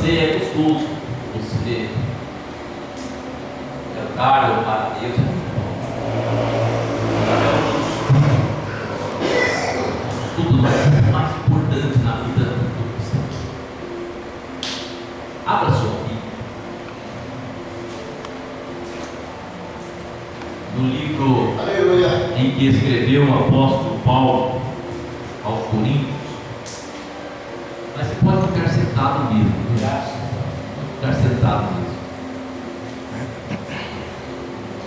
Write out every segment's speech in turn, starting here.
Ceia é gostoso. Você cantar, louvar a Deus é muito bom. Tudo mais importante na vida do cristão. Abra sua Bíblia no livro em que escreveu o apóstolo Paulo aos Coríntios. Mas você pode ficar sentado mesmo. Ficar sentado mesmo.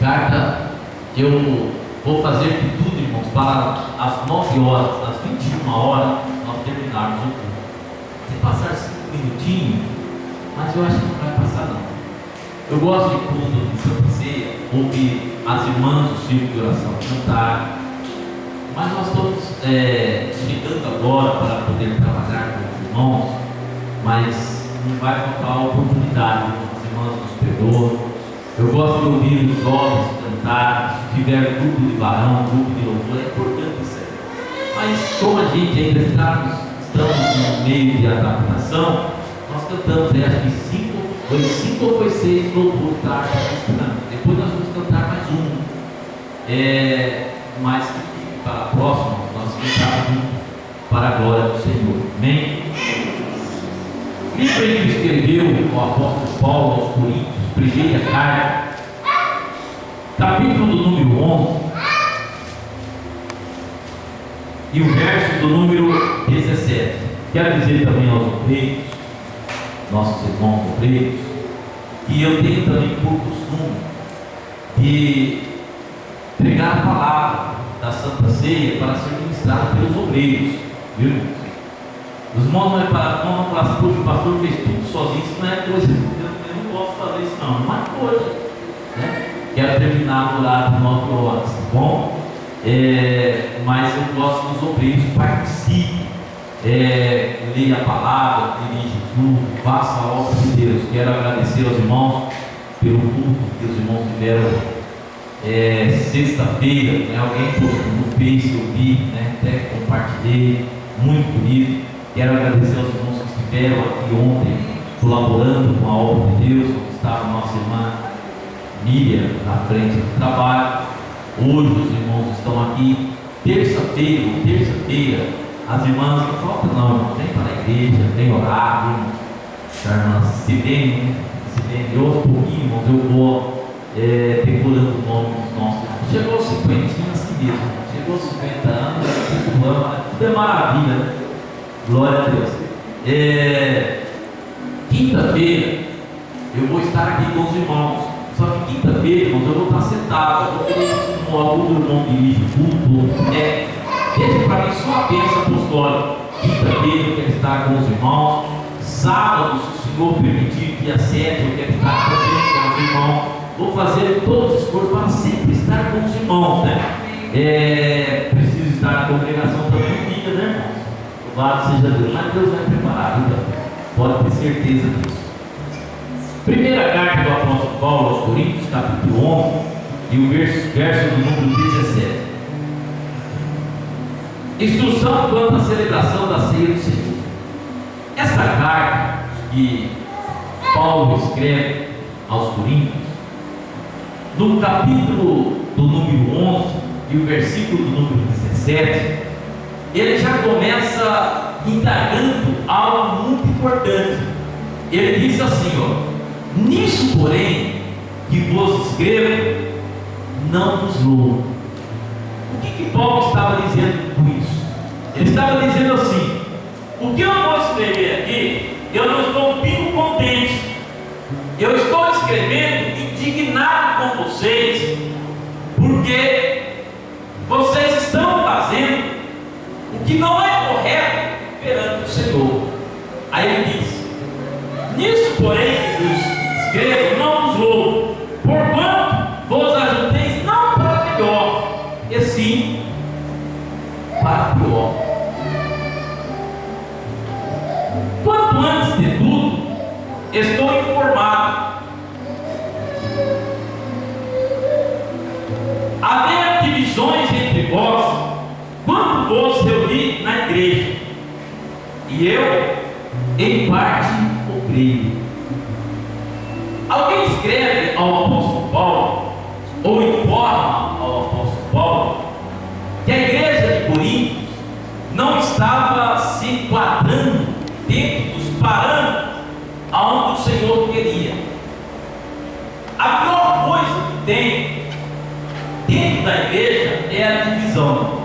Carta, eu vou fazer de tudo, irmãos, para às 9 horas, às 21 horas, nós terminarmos o culto. Se passar 5 minutinhos, mas eu acho que não vai passar não. Eu gosto de culto de Santa Ceia, ouvir as irmãs do círculo de oração cantar, mas nós estamos chegando agora para poder trabalhar com os irmãos, mas não vai faltar a oportunidade, as irmãs nos perdoam. Eu gosto de ouvir os jovens cantar, se tiver grupo de varão, grupo de louvor, é importante isso aí. Mas como a gente ainda estamos no meio de adaptação, nós cantamos, acho que foi 5 ou foi 6 louvores da arte cristã. Depois nós vamos cantar mais um. Mas que fique para a próxima, nós cantamos juntos para a glória do Senhor. Amém? O livro em que escreveu o apóstolo Paulo aos Coríntios, primeira carta, capítulo do número 11 e o verso do número 17. Quero dizer também aos obreiros, nossos irmãos obreiros, que eu tenho também por costume de pregar a palavra da Santa Ceia para ser ministrada pelos obreiros, viu? Os irmãos não falam assim, poxa, o pastor fez tudo sozinho, isso não é coisa, eu não posso fazer isso não é coisa, né? Quero terminar o horário de 9 horas, tá bom? Mas eu gosto que os obreiros participem, leia a palavra, dirige tudo, faça a obra de Deus. Quero agradecer aos irmãos pelo culto que os irmãos tiveram sexta-feira, né? Alguém postou no Face, eu vi, né? Até compartilhei, muito bonito. Quero agradecer aos irmãos que estiveram aqui ontem colaborando com a obra de Deus, como estava a nossa irmã Miriam na frente do trabalho. Hoje os irmãos estão aqui. Terça-feira, as irmãs não faltam não, irmãos, vem para a igreja, vem orar, viu? Irmãs, se bem, aos pouquinhos, irmãos, eu vou decorando o nome dos nossos irmãos. Chegou aos 50, assim mesmo, chegou aos 50 anos, tudo é maravilha, né? Glória a Deus. Quinta-feira eu vou estar aqui com os irmãos. Só que quinta-feira, irmãos, eu vou estar sentado. Eu vou querer que o irmão dirige tudo. Deixa para mim só a bênção apostólica. Quinta-feira eu quero estar com os irmãos. Sábado, se o Senhor permitir, dia 7, eu quero estar presente com os irmãos. Vou fazer todos os esforços para sempre estar com os irmãos, né? Preciso estar na congregação também um dia, né, irmãos? Louvado seja Deus, mas Deus vai preparar, então pode ter certeza disso. Primeira carta do apóstolo Paulo aos Coríntios, capítulo 11 e o verso do número 17. Instrução quanto à celebração da ceia do Senhor. Esta carta que Paulo escreve aos Coríntios, no capítulo do número 11 e o versículo do número 17, ele já começa indagando algo muito importante. Ele diz assim, nisso porém que vos escrevo, não vos louvo. O que Paulo estava dizendo com isso? Ele estava dizendo assim: o que eu vou escrever aqui, eu não estou um pingo contente, eu estou escrevendo indignado com vocês, porque vocês estão fazendo o que não é correto perante o Senhor. Aí ele diz: nisso porém que vos escrevo, não vos louvo, porquanto vos ajunteis não para melhor, e sim para pior. Quanto antes de tudo, estou informado. Haver divisões entre vós, quando vos reuni na igreja, e eu, em parte, obreiro. Alguém escreve ao apóstolo Paulo, ou informa ao apóstolo Paulo, que a igreja de Corinto não estava se enquadrando dentro dos parâmetros aonde o Senhor queria. A pior coisa que tem dentro da igreja é a divisão.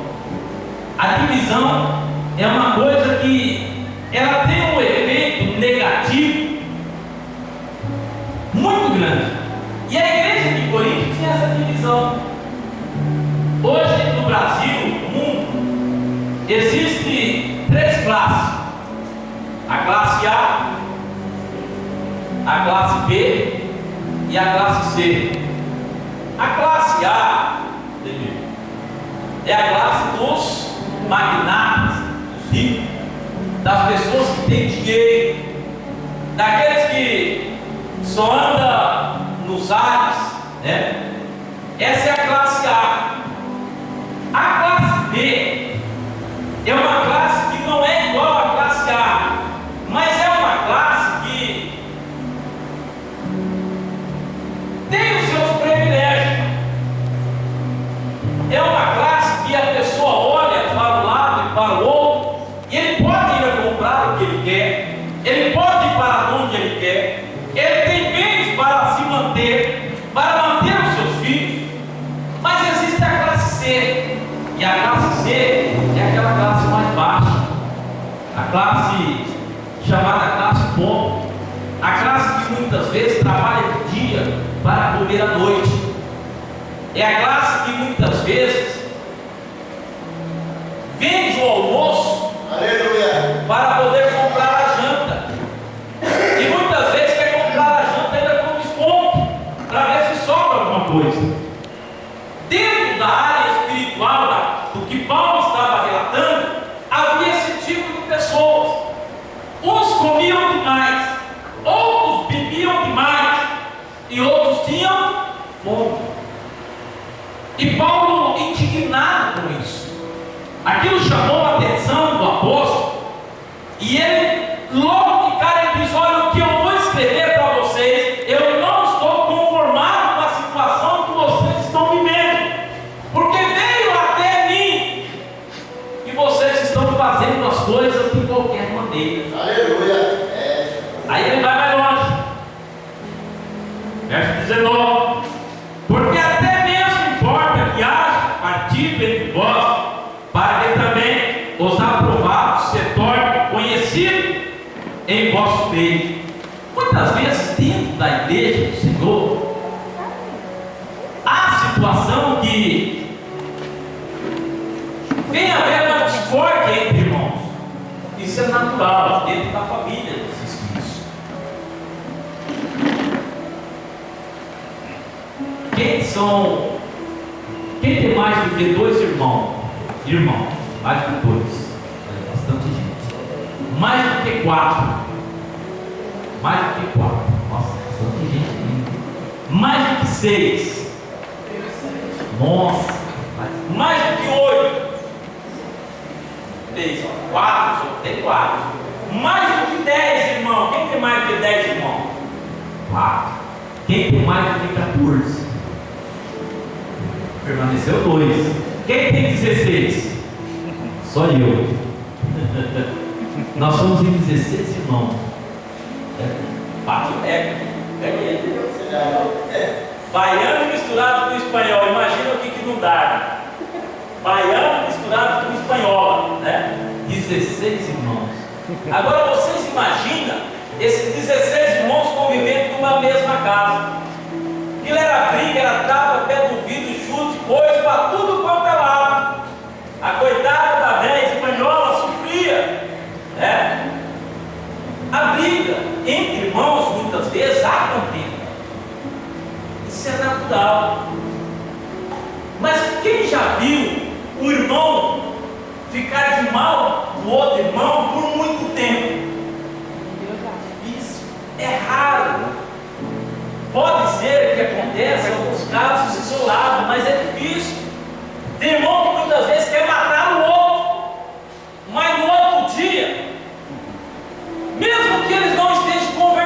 A divisão é uma coisa que ela tem um efeito negativo muito grande. E a igreja de Corinto tinha essa divisão. Hoje no Brasil, no mundo, existem 3 classes: a classe a classe B e a classe C. A classe A é a classe dos magnatas, dos ricos, das pessoas que têm dinheiro, daqueles que só andam nos ares, né? Essa é a classe A. A classe B é uma classe que não é igual à classe A, mas é uma classe que tem os seus privilégios. É uma classe que a pessoa olha para um lado e para o outro, e ele pode ir a comprar o que ele quer, ele pode ir para onde ele quer, ele tem bens para se manter, para manter os seus filhos. Mas existe a classe C, e a classe C é aquela classe mais baixa, a classe chamada classe pobre, a classe que muitas vezes trabalha de dia para comer à noite. É a classe que muitas vezes vende o almoço, aleluia, para poder comprar a janta. E muitas vezes quer comprar a janta ainda com desconto, para ver se sobra alguma coisa. Dentro da área espiritual, do que Paulo estava relatando, havia esse tipo de pessoas. Uns comiam demais, outros bebiam demais, e outros tinham fome. E Paulo, indignado com isso, aquilo chamou a atenção do apóstolo, e ele, logo de cara, ele diz: olha, o que eu vou escrever para vocês, eu não estou conformado com a situação que vocês estão vivendo, porque veio até mim que vocês estão fazendo as coisas de qualquer maneira. Aleluia. Aí ele vai mais longe, verso 19: porque até mesmo importa que haja partido entre vós, para que também os aprovados se tornem conhecidos em vosso meio. Muitas vezes dentro da igreja do Senhor há situação que vem a haver uma discórdia entre irmãos. Isso é natural, dentro da família existe isso. Quem tem mais do que 2 irmãos, mais do que 2, é bastante gente, mais do que 4, nossa, bastante gente, mais do que 6, nossa, mais do que 8, 3, 4, só tem 4, mais do que 10 irmãos. Quem tem mais do que 10 irmãos? 4. Quem tem mais do que 14? Permaneceu 2. Quem tem 16? Só eu. Nós somos em 16 irmãos. Bate o recorde. Baiano misturado com espanhol. Imagina o que não dá. Baiano misturado com espanhola, né? 16 irmãos. Agora vocês imaginam esses 16 irmãos convivendo numa mesma casa. Aquilo era briga, era tapa, pé do vidro, chute, coisa, para tudo quanto é lado. A coitada da velha espanhola sofria, né? A briga entre irmãos muitas vezes há contenda. Isso é natural. Mas quem já viu o irmão ficar de mal do outro irmão por muito tempo? Isso é raro. Pode ser que aconteça em alguns casos isolados, mas é difícil. Tem irmão que muitas vezes quer matar o outro, mas no outro dia, mesmo que eles não estejam conversando,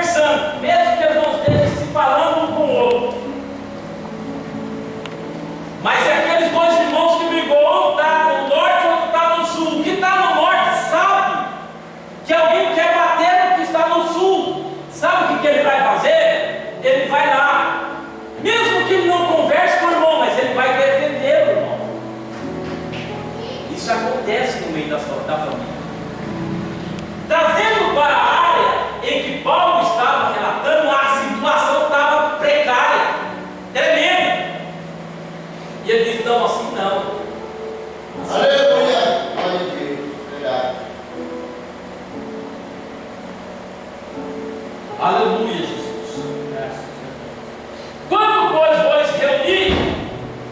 Aleluia, Jesus. Quando, pois, vos reunir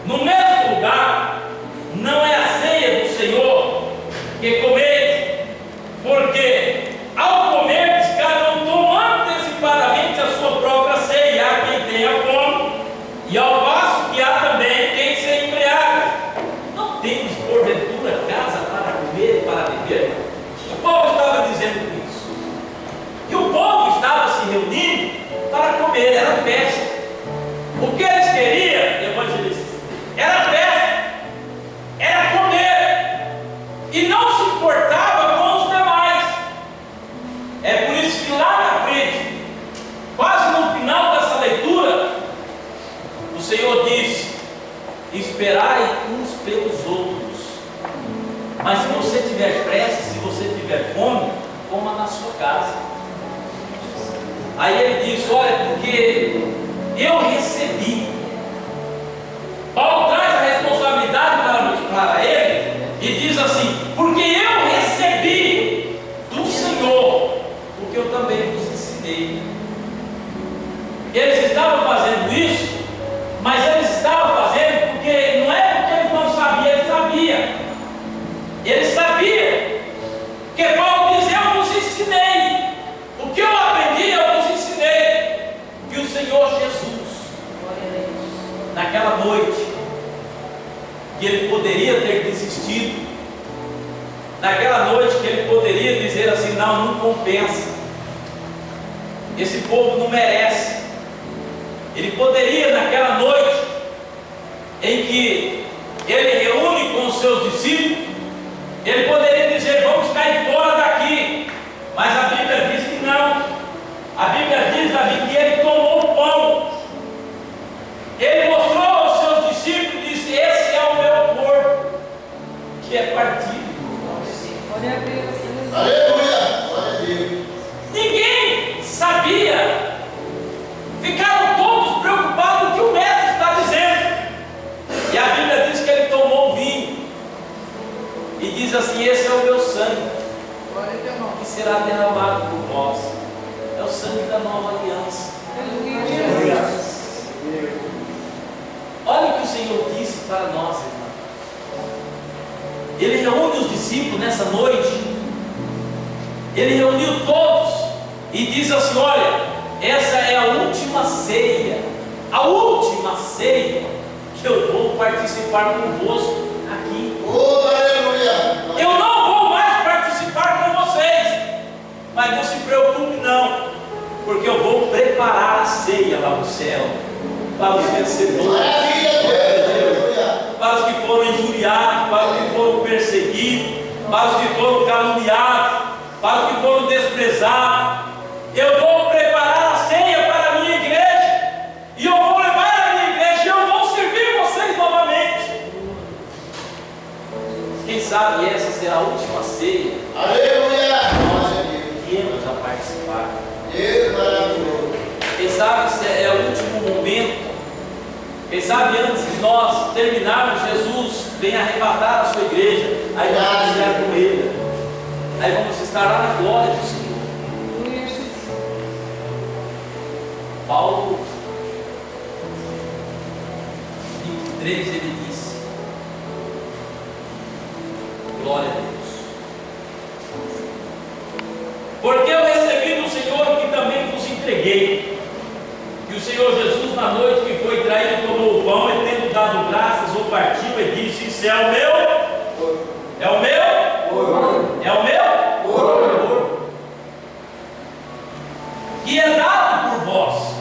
no mesmo lugar, não é a ceia do Senhor que comeis, porque ao comerdes, cada um toma antecipadamente a sua própria ceia, há quem tenha fome, e ao passo que há também quem se embriaga. Não temos porventura casa para comer e para beber? O povo estava dizendo isso. E o povo estava se reunindo para comer, era festa. O que eles queriam, evangelistas, era festa, era comer, e não se importava com os demais. É por isso que lá na frente, quase no final dessa leitura, o Senhor diz: esperai uns pelos outros. Mas se você tiver pressa, se você tiver fome, coma na sua casa. Aí ele diz: olha, porque eu recebi. Paulo traz a responsabilidade para ele e diz assim: porque eu recebi do Senhor o que eu também vos ensinei. Eles estavam fazendo isso, mas eles estavam fazendo porque não é porque eles não sabiam, eles sabiam. Eles sabiam. Porque Paulo diz: eu vos ensinei. O que eu aprendi, eu vos ensinei. Que o Senhor Jesus, naquela noite, que ele poderia ter desistido, naquela noite que ele poderia dizer assim: não compensa, esse povo não merece. Ele poderia, naquela noite em que ele reúne com os seus discípulos, ele poderia dizer: vamos cair fora daqui. Mas a Bíblia diz que não. A Bíblia diz, Davi, que ele tomou o pão, ele mostrou aos seus discípulos e disse: esse é o meu corpo, que é partido por vós. Glória a Deus. Aleluia. Glória a Deus. Ninguém sabia. Ficaram todos preocupados com o que o mestre está dizendo. E a Bíblia diz que ele tomou o vinho e diz assim: esse é o meu sangue, que será derramado por vós. É o sangue da nova aliança. Olha o que o Senhor disse para nós, irmão. Ele reúne os discípulos nessa noite. Ele reuniu todos e diz assim: olha, essa é a última ceia, a última ceia que eu vou participar convosco aqui. Oh, aleluia. Eu não vou mais participar com vocês, mas não se preocupe não, porque eu vou preparar a ceia lá no céu, para os vencedores, para os que foram injuriados, para os que foram perseguidos, para os que foram caluniados, para os que foram desprezados. Eu vou preparar a ceia para a minha igreja, e eu vou levar a minha igreja, e eu vou servir vocês novamente. Quem sabe essa será a última ceia. Aleluia. Viemos a participar. Deus maravilhoso. Quem sabe se é o último momento. Quem sabe antes de nós terminarmos, Jesus vem arrebatar a sua igreja. Aí vamos estar com Ele. Aí vamos estar lá na glória do Senhor. Paulo 23, ele disse: glória a Deus, porque eu recebi do Senhor que também vos entreguei, que o Senhor Jesus, na noite que foi traído, tomou o pão e, tendo dado graças, o partiu e disse: isso é o meu, é o meu, é o meu corpo, que é dado por vós.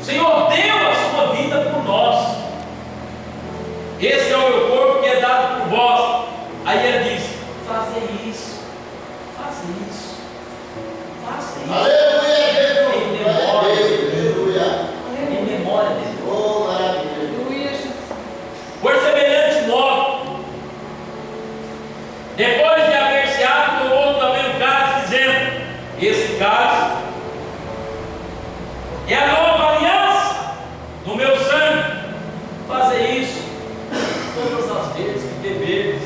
O Senhor deu a sua vida por nós. Esse é o meu corpo que é dado por vós. Aí ele diz: fazer isso, fazer isso, fazer isso. Aleluia, Jesus. Em memória, Aleluia. em memória dele. Oh, maravilha. Por semelhante modo, depois de haver ceado, tomou também o cálice, dizendo: esse cálice é a nova aliança no meu sangue. Fazer isso todas as vezes que beberes,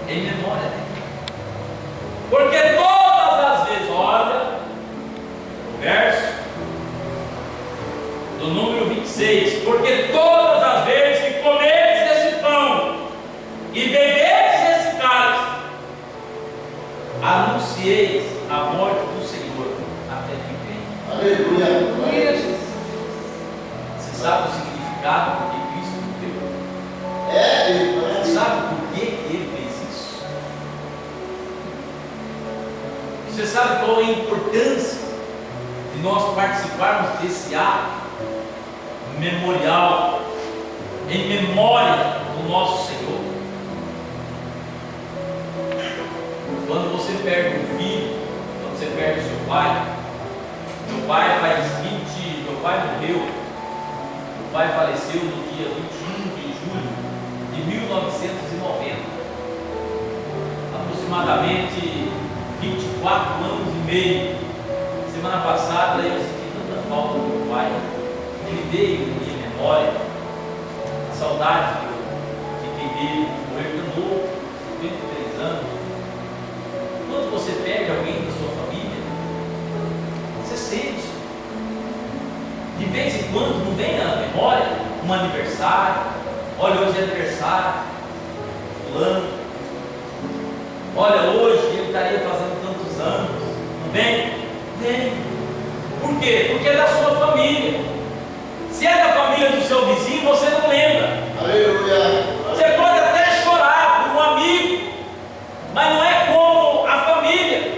em memória dele. Porque todas as vezes, olha, o verbo 26, porque todas as vezes que comerdes esse pão e beberdes esse cálice, anuncieis a morte do Senhor até que venha. Aleluia. Você sabe o significado do que Cristo deu? Você sabe por que Ele fez isso? Você sabe qual é a importância de nós participarmos desse ato memorial, em memória do nosso Senhor? Quando você perde um filho, quando você perde o seu pai, meu pai morreu, meu pai faleceu no dia 21 de julho de 1990, aproximadamente 24 anos e meio. Semana passada eu senti tanta falta do meu pai, ele veio na minha memória, a saudade que eu fiquei dele, morreu de novo, 53 anos. Quando você perde alguém da sua família, você sente. De vez em quando, não vem na memória um aniversário. Olha, hoje é aniversário fulano. Olha, hoje ele estaria fazendo tantos anos. Não vem? Vem. Por quê? Porque é da sua família. Se é da família do seu vizinho, você não lembra. Aleluia. Você pode até chorar por um amigo, mas não é como a família.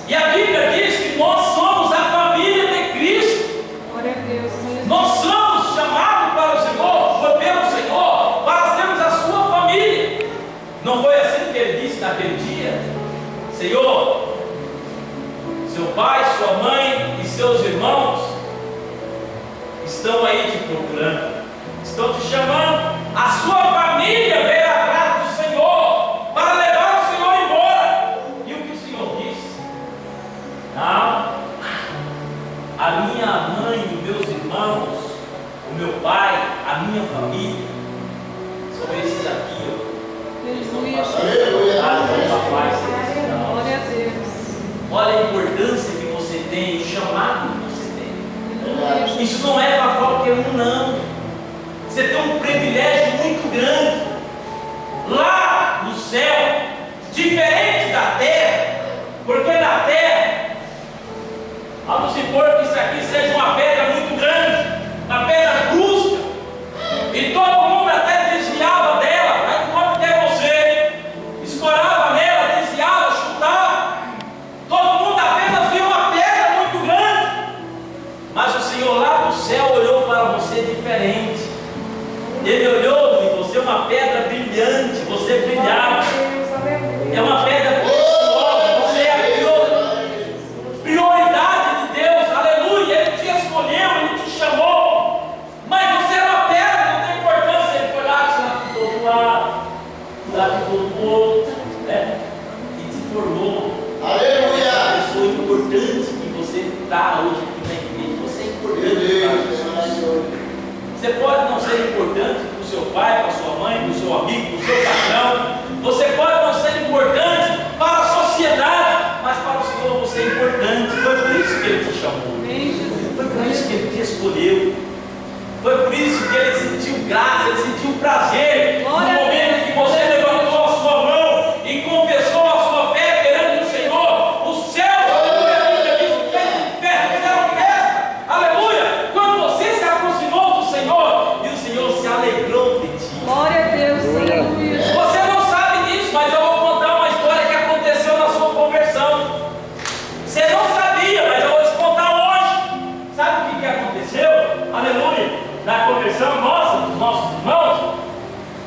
E a Bíblia diz que nós somos a família de Cristo. Glória a Deus. Nós somos chamados para o Senhor, pelo Senhor, para sermos a sua família. Não foi assim que ele disse naquele dia? Senhor, seu pai, sua mãe e seus irmãos estão aí te procurando, estão te chamando. A sua família veio atrás do Senhor para levar o Senhor embora. E o que o Senhor disse? Não, a minha mãe, os meus irmãos, o meu pai, a minha família, são esses aqui, ó. Eles estão fazendo a papai celestial. Glória a Deus. Olha a importância que você tem, o chamado que você tem. Isso não é para qualquer um, não. Você tem um privilégio muito grande lá no céu, diferente da terra, porque na terra, vamos supor que isso aqui seja uma pedra muito grande, uma pedra brusca, e todo mundo até desviava dela, vai como até você, escorava nela, desviava, chutava, todo mundo apenas via uma pedra muito grande, mas o Senhor lá do céu olhou para você diferente. Ele olhou em você uma pedra brilhante, você brilhava. É uma pedra preciosa, você é a prioridade de Deus, aleluia. Ele te escolheu, ele te chamou, mas você era uma pedra, não tem importância. Ele foi lá, te lapidou do lado, lapidou do outro, né? E te formou. Aleluia. Essa pessoa importante que você está hoje aqui na igreja, você é importante para Jesus. Você pode não ser importante para o seu pai, para a sua mãe, para o seu amigo, para o seu patrão. Você pode não ser importante para a sociedade, mas para o Senhor você é importante. Foi por isso que Ele te chamou. Foi por isso que Ele te escolheu. Foi por isso que Ele sentiu graça, Ele sentiu prazer. No momento em que você levantou a sua mão e confessou a sua fé perante o Senhor, o céu, aleluia, fizeram festa, aleluia. Quando você se aproximou do Senhor, e o Senhor se alegrou de ti. Glória a Deus. Aleluia. Você não sabe disso, mas eu vou contar uma história que aconteceu na sua conversão. Você não sabia, mas eu vou te contar hoje. Sabe o que aconteceu? Aleluia. Na conversão nossa, dos nossos irmãos,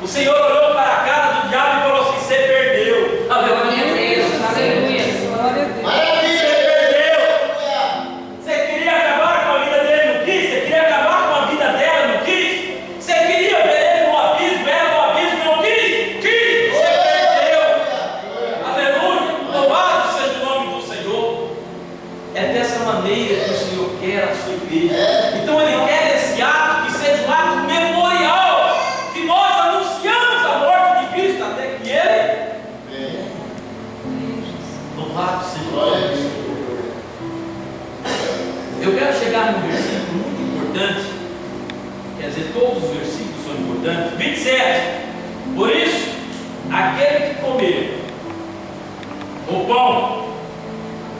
o Senhor olhou para a cara do diabo e falou assim: você perdeu. Aleluia. Aleluia. Glória a Deus. Maravilha. Você perdeu. Você queria acabar com a vida dele, não quis? Você queria acabar com a vida dela, não quis? Você queria ver ele no abismo, ela no abismo, não quis? Quis. Você perdeu. Aleluia. Louvado seja o nome do Senhor. É dessa maneira que o Senhor quer a sua igreja. Então Ele quer esse ato que seja um ato memorial, que nós anunciamos a morte de Cristo até que Ele. Louvado seja o nome do Senhor. Eu quero chegar num versículo muito importante dizer, todos os versículos são importantes. 27. Por isso, aquele que comer o pão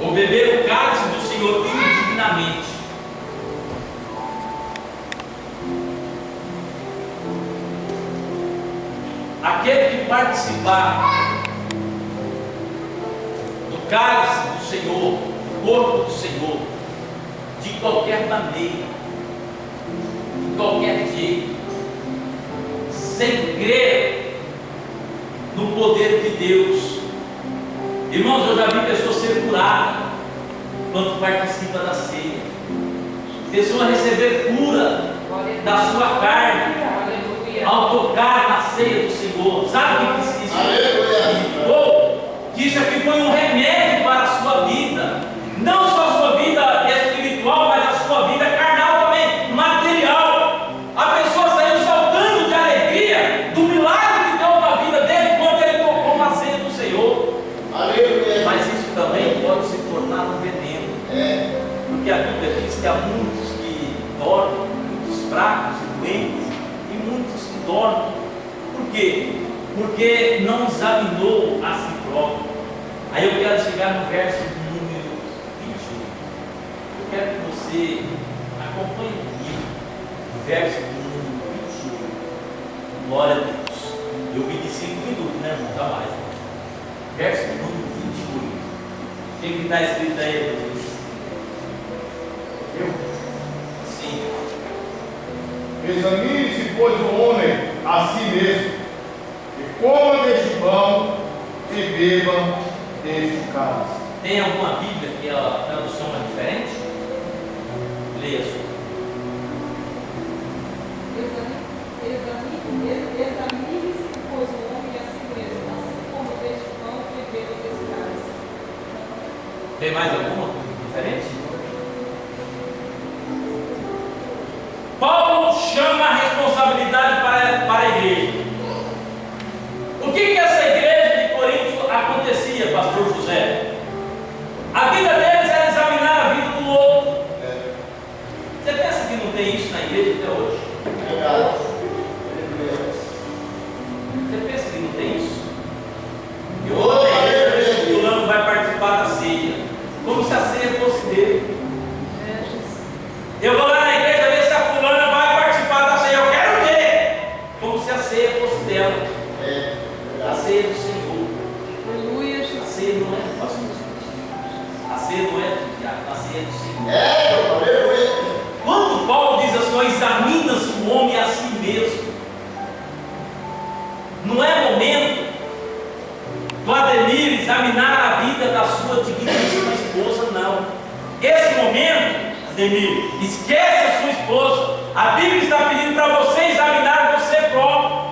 ou beber o cálice do Senhor indignamente, aquele que participar do cálice do Senhor, do corpo do Senhor, de qualquer maneira, de qualquer jeito, sem crer no poder de Deus. Irmãos, eu já vi pessoas ser curadas quando participa da ceia, pessoas receber cura da sua carne ao tocar na ceia do Senhor. Sabe o que isso significou? Que isso aqui foi um remédio para a sua vida, não só a sua vida espiritual, mas a sua vida carnal também, material. A pessoa saiu saltando de alegria do milagre que Deus na vida dele quando ele tocou na ceia do Senhor. Mas isso também pode se tornar um veneno, porque a Bíblia diz que há muitos que dormem, muitos fracos e doentes, e muitos que dormem. Por quê? Porque não examinou a si próprio. Aí eu quero chegar no verso número 21. Eu quero que você acompanhe comigo o verso número 21. Glória a Deus. Eu pedi 5 minutos, né, irmão? Tá mais. Verso número 28. O que está escrito aí, meu Deus? Eu? Sim. Examine-se, pois, o homem a si mesmo, e coma deste pão e beba deste cálice. Tem alguma Bíblia que a tradução é diferente? Leia sua. Examine-se, pois, o homem a si mesmo, assim como deste pão e beba desse cálice. Tem mais alguma coisa diferente? Paulo chama a responsabilidade para a igreja. O que essa igreja de Corinto acontecia, pastor José? A vida deles era examinar a vida do outro. Você pensa que não tem isso na igreja até hoje? Você pensa que não tem isso? Eu vou na igreja ver se o fulano vai participar da ceia, como se a ceia fosse dele. Eu vou lá na igreja ver se a fulana vai participar da ceia. Eu quero ver, como se a ceia fosse dela. A ceia do Senhor. Aleluia, A ceia não é do pastor. A ceia não é do diabo, a ceia é do Senhor. Quando Paulo diz assim, ó, examina-se o homem a si mesmo, não é momento do Ademir examinar a vida da sua digníssima esposa, não. Esse momento, Ademir, esquece a sua esposa. A Bíblia está pedindo para você examinar você próprio.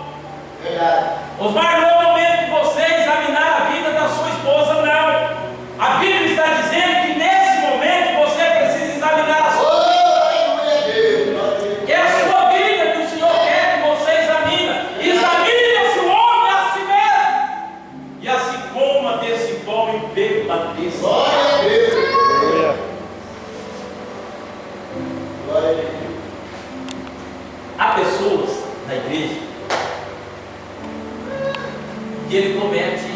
Osmar, não é o momento de você examinar a vida da sua esposa, não. A Bíblia está dizendo que nesse momento você precisa examinar a sua vida. Que é a sua vida que o Senhor quer que você examina. Examina-se o homem a si mesmo, e assim coma desse pão e beba desse. Glória a Deus. Glória a Deus. Há pessoas na igreja que ele comete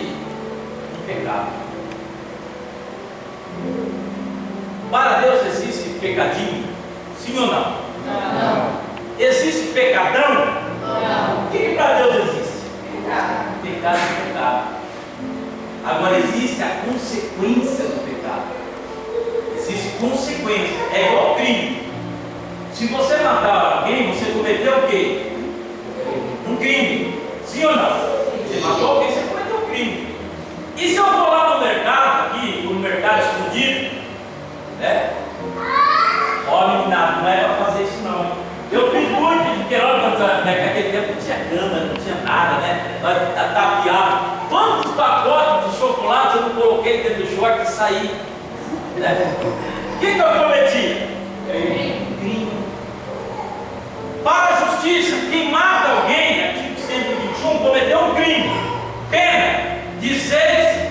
um pecado. Para Deus existe pecadinho? Sim ou não? Não. Existe pecadão? Não. O que para Deus existe? Pecado. Pecado é pecado. Agora existe a consequência do pecado. Existe consequência. É igual crime. Se você matar alguém, você cometeu o quê? Um crime. Sim ou não? Você matou alguém, você cometeu um crime. E se eu for lá no mercado, aqui, no mercado escondido, né? Ó, meninado, não é para fazer isso não, hein? Eu fiz muito de queiroga, naquele tempo não tinha câmera, não tinha nada, né? Tapeado. Quantos pacotes de chocolate eu não coloquei dentro do short e saí? Né? O que eu cometi? Crime. Para a justiça, quem mata alguém, artigo 121, cometeu um crime. Pena de 6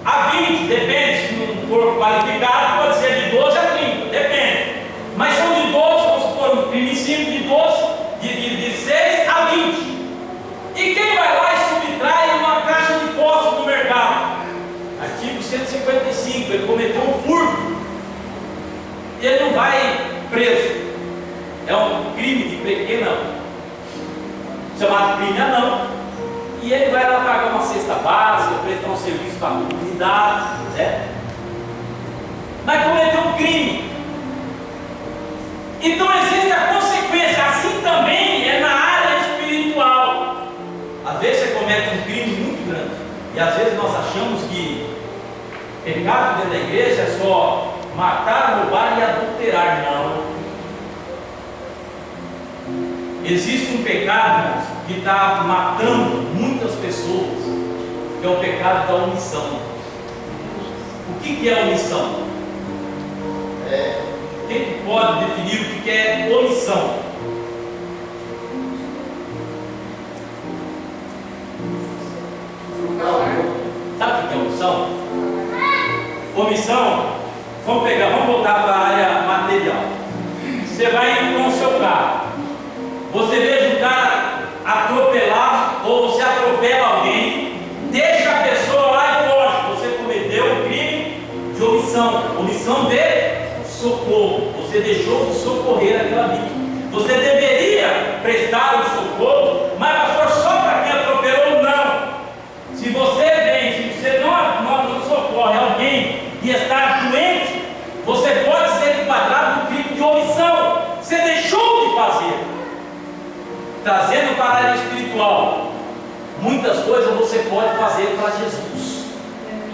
a 20, depende, se não for qualificado, pode ser de 12 a 30, depende. Mas são de 12, vamos supor, um crime simples de 12, de ele não vai preso. É um crime de pequena, chamado crime anão. E ele vai lá pagar uma cesta básica, prestar um serviço para a comunidade, né? Mas cometeu um crime. Então existe a consequência. Assim também é na área espiritual. Às vezes você comete um crime muito grande. E às vezes nós achamos que pecado dentro da igreja é só matar, roubar e adulterar. Não. Existe um pecado, irmãos, que está matando muitas pessoas, que é o pecado da omissão. O que é omissão? Quem pode definir o que é omissão? Sabe o que é omissão? Omissão, vamos voltar para a área material. Você vai indo com o seu carro, você vê um cara atropelar, ou você atropela alguém, deixa a pessoa lá e foge. Você cometeu um crime de omissão de socorro. Você deixou de socorrer aquela vítima. Você deveria prestar o socorro, mas pastor, só para quem atropelou? Não. Se você não socorre alguém que está doente, você pode ser enquadrado no crime de omissão. Você deixou de fazer. Trazendo para a área espiritual, muitas coisas você pode fazer para Jesus,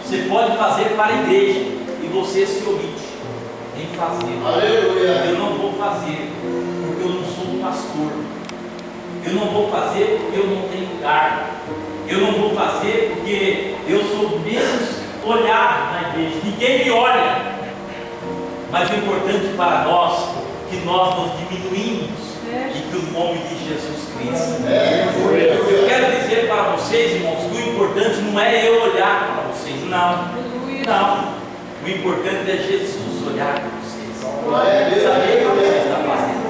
você pode fazer para a igreja, e você se omite em fazer. Aleluia. Eu não vou fazer porque eu não sou pastor, eu não vou fazer porque eu não tenho cargo, eu não vou fazer porque eu sou menos olhado na igreja, ninguém me olha. Mas o importante para nós é que nós nos diminuímos e que o nome de Jesus cresça. Eu quero dizer para vocês, irmãos, que o importante não é eu olhar para vocês, não. O importante é Jesus olhar para vocês, saber o que você está fazendo.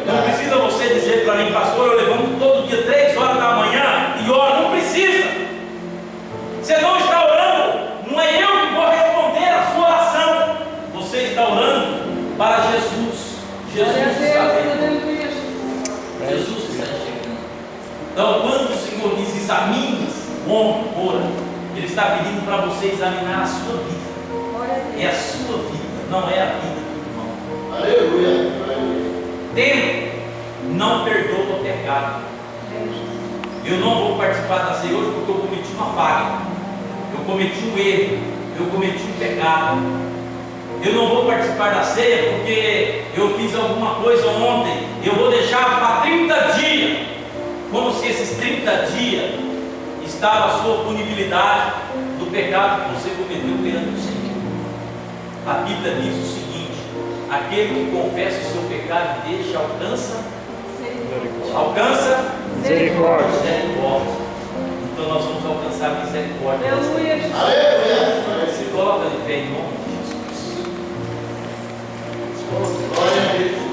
Não precisa você dizer para mim, pastor, eu levanto todo dia 3 horas da manhã e oro. Não precisa. Você não está orando, não é eu que vou responder a sua oração. Você está orando para Jesus. Jesus está vendo. Jesus está chegando. Então, quando o Senhor diz examine o homem, ora, Ele está pedindo para você examinar a sua vida. É a sua vida, não é a vida do irmão. Aleluia. Tempo não perdoa o pecado. Eu não vou participar da ceia hoje porque eu cometi uma falha, eu cometi um erro, eu cometi um pecado. Eu não vou participar da ceia porque eu fiz alguma coisa ontem. Eu vou deixar para 30 dias, como se esses 30 dias estava a sua punibilidade do pecado que você cometeu perante o Senhor. A Bíblia diz o seguinte: aquele que confessa o seu pecado e deixa, alcança misericórdia. Então nós vamos alcançar misericórdia. Aleluia. Se coloca de pé em nome de Jesus. Glória a Deus.